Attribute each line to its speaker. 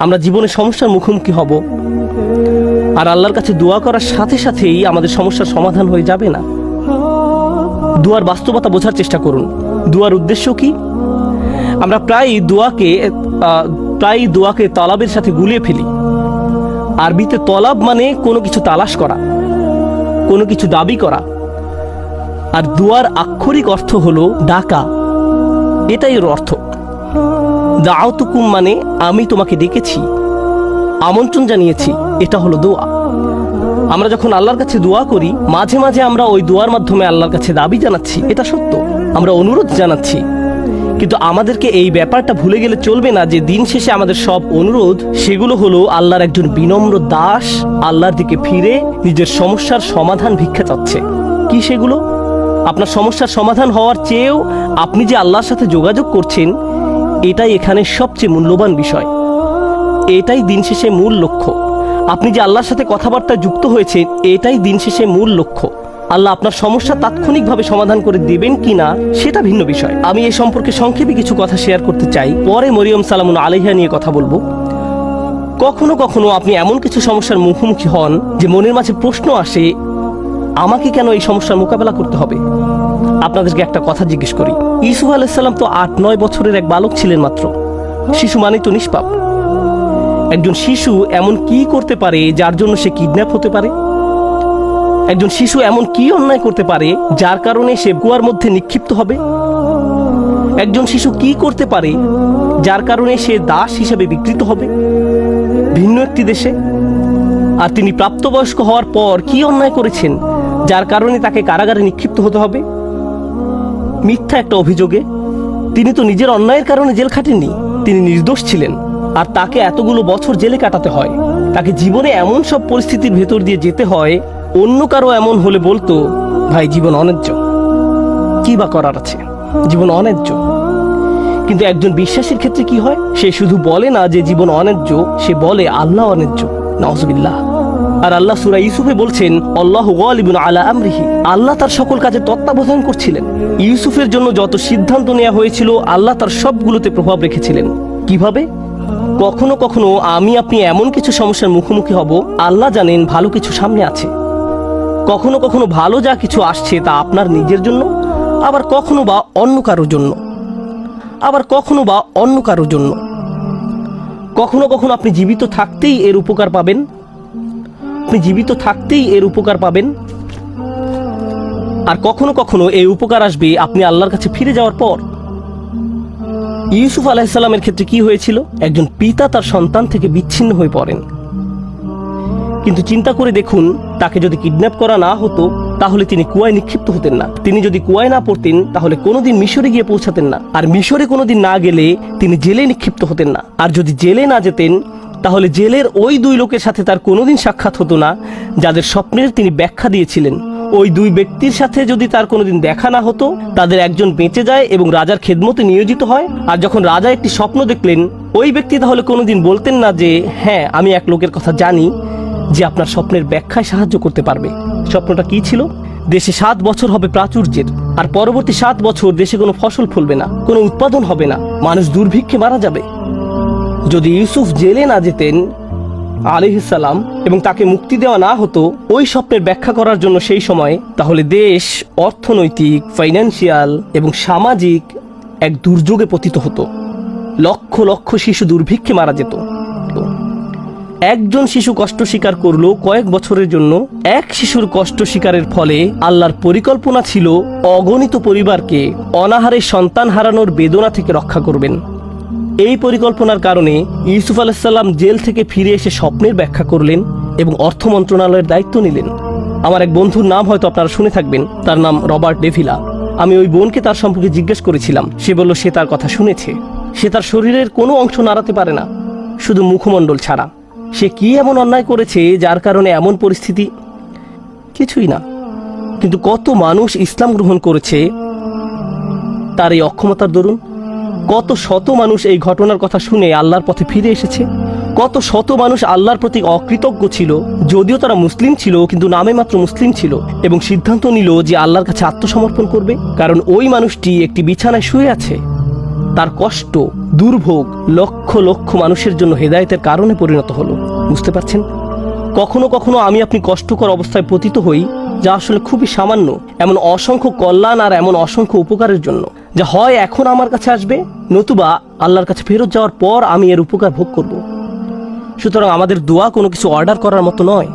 Speaker 1: আমরা জীবনে সমস্যার মুখোমুখি হব, আর আল্লাহর কাছে দোয়া করার সাথে সাথেই আমাদের সমস্যার সমাধান হয়ে যাবে না। দোয়ার বাস্তবতা বোঝার চেষ্টা করুন। দোয়ার উদ্দেশ্য কি? আমরা প্রায় দোয়াকে তলাবের সাথে গুলিয়ে ফেলি। আরবিতে তলাব মানে কোনো কিছু তালাশ করা, কোনো কিছু দাবি করা, আর দোয়ার আক্ষরিক অর্থ হলো ডাকা। এটাই এর অর্থ। দাউতুকুম মানে আমি তোমাকে ডেকেছি, আমন্ত্রণ জানিয়েছি, এটা হলো দোয়া। আমরা যখন আল্লাহর কাছে দোয়া করি, মাঝে মাঝে আমরা ওই দোয়ার মাধ্যমে আল্লাহর কাছে দাবি জানাচ্ছি, এটা সত্য, আমরা অনুরোধ জানাচ্ছি। কিন্তু আমাদেরকে এই ব্যাপারটা ভুলে গেলে চলবে না যে দিন শেষে আমাদের সব অনুরোধ সেগুলো হলো আল্লাহর একজন বিনম্র দাস আল্লাহর দিকে ফিরে নিজের সমস্যার সমাধান ভিক্ষা চাচ্ছে। কি সেগুলো? আপনার সমস্যার সমাধান হওয়ার চেয়েও আপনি যে আল্লাহর সাথে যোগাযোগ করছেন, এটাই এখানে সবচেয়ে মূল্যবান বিষয়। এটাই দিন শেষে মূল লক্ষ্য। আপনি যে আল্লাহর সাথে কথাবার্তা যুক্ত হয়েছেন, এটাই দিন শেষে মূল লক্ষ্য। আল্লাহ আপনার সমস্যা তাৎক্ষণিকভাবে সমাধান করে দেবেন কিনা সেটা ভিন্ন বিষয়। আমি এই সম্পর্কে সংক্ষেপে কিছু কথা শেয়ার করতে চাই, পরে মরিয়ম সালামুন আলাইহা নিয়ে কথা বলবো। কখনো কখনো আপনি এমন কিছু সমস্যার মুখোমুখি হন যে মনের মাঝে প্রশ্ন আসে, আমাকে কেন এই সমস্যার মোকাবেলা করতে হবে? আপনাদেরকে একটা কথা জিজ্ঞেস করি। ইউসুফ আলাইহিস সালাম তো 8-9 বছরের এক বালক ছিলেন মাত্র। শিশু মানে তো নিষ্পাপ। একজন শিশু এমন কি করতে পারে যার জন্য সে কিডন্যাপ হতে পারে? একজন শিশু এমন কি অন্যায় করতে পারে যার কারণে সে কুয়ার মধ্যে নিক্ষিপ্ত হবে? একজন শিশু কি করতে পারে যার কারণে সে দাস হিসেবে বিকৃত হবে ভিন্ন একটি দেশে? আর তিনি প্রাপ্তবয়স্ক হওয়ার পর কি অন্যায় করেছেন যার কারণে তাকে কারাগারে নিক্ষিপ্ত হতে হবে মিথ্যা একটা অভিযোগে? তিনি তো নিজের অন্যায়ের কারণে জেল খাটেননি, তিনি নির্দোষ ছিলেন, আর তাকে এতগুলো বছর জেলে কাটাতে হয়। তাকে জীবনে এমন সব পরিস্থিতির ভেতর দিয়ে যেতে হয়, অন্য কারো এমন হলে বলতো, ভাই জীবন অন্যায্য, কি বা করার আছে, জীবন অন্যায্য। কিন্তু একজন বিশ্বাসীর ক্ষেত্রে কি হয়? সে শুধু বলে না যে জীবন অন্যায্য, সে বলে আল্লাহ অন্যায্য। নাউজুবিল্লাহ। আর আল্লাহ সূরা ইউসুফে বলছেন, আল্লাহু গালিবুন আলা আমরিহি, আল্লাহ তার সকল কাজে তত্ত্বাবধান করছিলেন। ইউসুফের জন্য যত সিদ্ধান্ত নেওয়া হয়েছিল, আল্লাহ তার সবগুলোতে প্রভাব রেখেছিলেন। কিভাবে? কখনো কখনো আমি আপনি এমন কিছু সমস্যার মুখোমুখি হব, আল্লাহ জানেন ভালো কিছু সামনে আছে। কখনো কখনো ভালো যা কিছু আসছে তা আপনার নিজের জন্য, আবার কখনো বা অন্য কারোর জন্য, কখনো কখনো আপনি জীবিত থাকতেই এর উপকার পাবেন, আর কখনো কখনো এই উপকার আসবে আপনি আল্লাহর কাছে ফিরে যাওয়ার পর। ইউসুফ আলাইহিস সালামের ক্ষেত্রে কি হয়েছিল? একজন পিতা তার সন্তান থেকে বিচ্ছিন্ন হয়ে পড়েন। কিন্তু চিন্তা করে দেখুন, তাকে যদি কিডন্যাপ করা না হতো তাহলে তিনি কুয়ায় নিক্ষিপ্ত হতেন না। তিনি যদি কুয়ায় না পড়তেন তাহলে কোনোদিন মিশরে গিয়ে পৌঁছাতেন না। আর মিশরে কোনোদিন না গেলে তিনি জেলে নিক্ষিপ্ত হতেন না। আর যদি জেলে না যেতেন তাহলে জেলের ওই 2 লোকের সাথে তার কোনোদিন সাক্ষাৎ হতো না যাদের স্বপ্নের তিনি ব্যাখ্যা দিয়েছিলেন। ওই 2 ব্যক্তির সাথে যদি তার কোনোদিন দেখা না হতো, তাদের একজন বেঁচে যায় এবং রাজার খেদমতে নিয়োজিত হয়। আর যখন রাজা একটি স্বপ্ন দেখলেন, ওই ব্যক্তি তাহলে কোনোদিন বলতেন না যে হ্যাঁ, আমি এক লোকের কথা জানি যে আপনার স্বপ্নের ব্যাখ্যায় সাহায্য করতে পারবে। স্বপ্নটা কি ছিল? দেশে 7 বছর হবে প্রাচুর্যের, আর পরবর্তী 7 বছর দেশে কোনো ফসল ফলবে না, কোনো উৎপাদন হবে না, মানুষ দুর্ভিক্ষে মারা যাবে। যদি ইউসুফ জেলে না যেতেন আলাইহিস সালাম এবং তাকে মুক্তি দেওয়া না হতো ওই স্বপ্নের ব্যাখ্যা করার জন্য সেই সময়, তাহলে দেশ অর্থনৈতিক, ফাইন্যান্সিয়াল এবং সামাজিক এক দুর্যোগে পতিত হতো। লক্ষ লক্ষ শিশু দুর্ভিক্ষে মারা যেত। একজন শিশু কষ্ট স্বীকার করলো কয়েক বছরের জন্য। এক শিশুর কষ্ট স্বীকারের ফলে আল্লাহর পরিকল্পনা ছিল অগণিত পরিবারকে অনাহারে সন্তান হারানোর বেদনা থেকে রক্ষা করবেন। এই পরিকল্পনার কারণে ইউসুফ আলাইহিস সালাম জেল থেকে ফিরে এসে স্বপ্নের ব্যাখ্যা করলেন এবং অর্থ মন্ত্রণালয়ের দায়িত্ব নিলেন। আমার এক বন্ধুর নাম হয়তো আপনারা শুনে থাকবেন, তার নাম রবার্ট ডেভিলা। আমি ওই বোনকে তার সম্পর্কে জিজ্ঞেস করেছিলাম। সে বলল সে তার কথা শুনেছে। সে তার শরীরের কোনো অংশ নাড়াতে পারে না, শুধু মুখমণ্ডল ছাড়া। সে কি এমন অন্যায় করেছে যার কারণে এমন পরিস্থিতি? কিছুই না। কিন্তু কত মানুষ ইসলাম গ্রহণ করেছে তার এই অক্ষমতার দরুন। কত শত মানুষ এই ঘটনার কথা শুনে আল্লাহর পথে ফিরে এসেছে। কত শত মানুষ আল্লাহর প্রতি অকৃতজ্ঞ ছিল, যদিও তারা মুসলিম ছিল, কিন্তু নামে মাত্র মুসলিম ছিল, এবং সিদ্ধান্ত নিল যে আল্লাহর কাছে আত্মসমর্পণ করবে, কারণ ওই মানুষটি একটি বিছানায় শুয়ে আছে তার কষ্ট, দুর্ভোগ লক্ষ লক্ষ মানুষের জন্য হেদায়েতের কারণে পরিণত হলো। বুঝতে পারছেন? কখনো কখনো আমি আপনি কষ্টকর অবস্থায় পতিত হই, যা আসলে খুবই সামান্য, এমন অসংখ্য কল্যাণ আর এমন অসংখ্য উপকারের জন্য, যা হয় এখন আমার কাছে আসবে, নতুবা আল্লাহর কাছে ফেরত যাওয়ার পর আমি এর উপকার ভোগ করব। সুতরাং আমাদের দোয়া কোনো কিছু অর্ডার করার মতো নয়।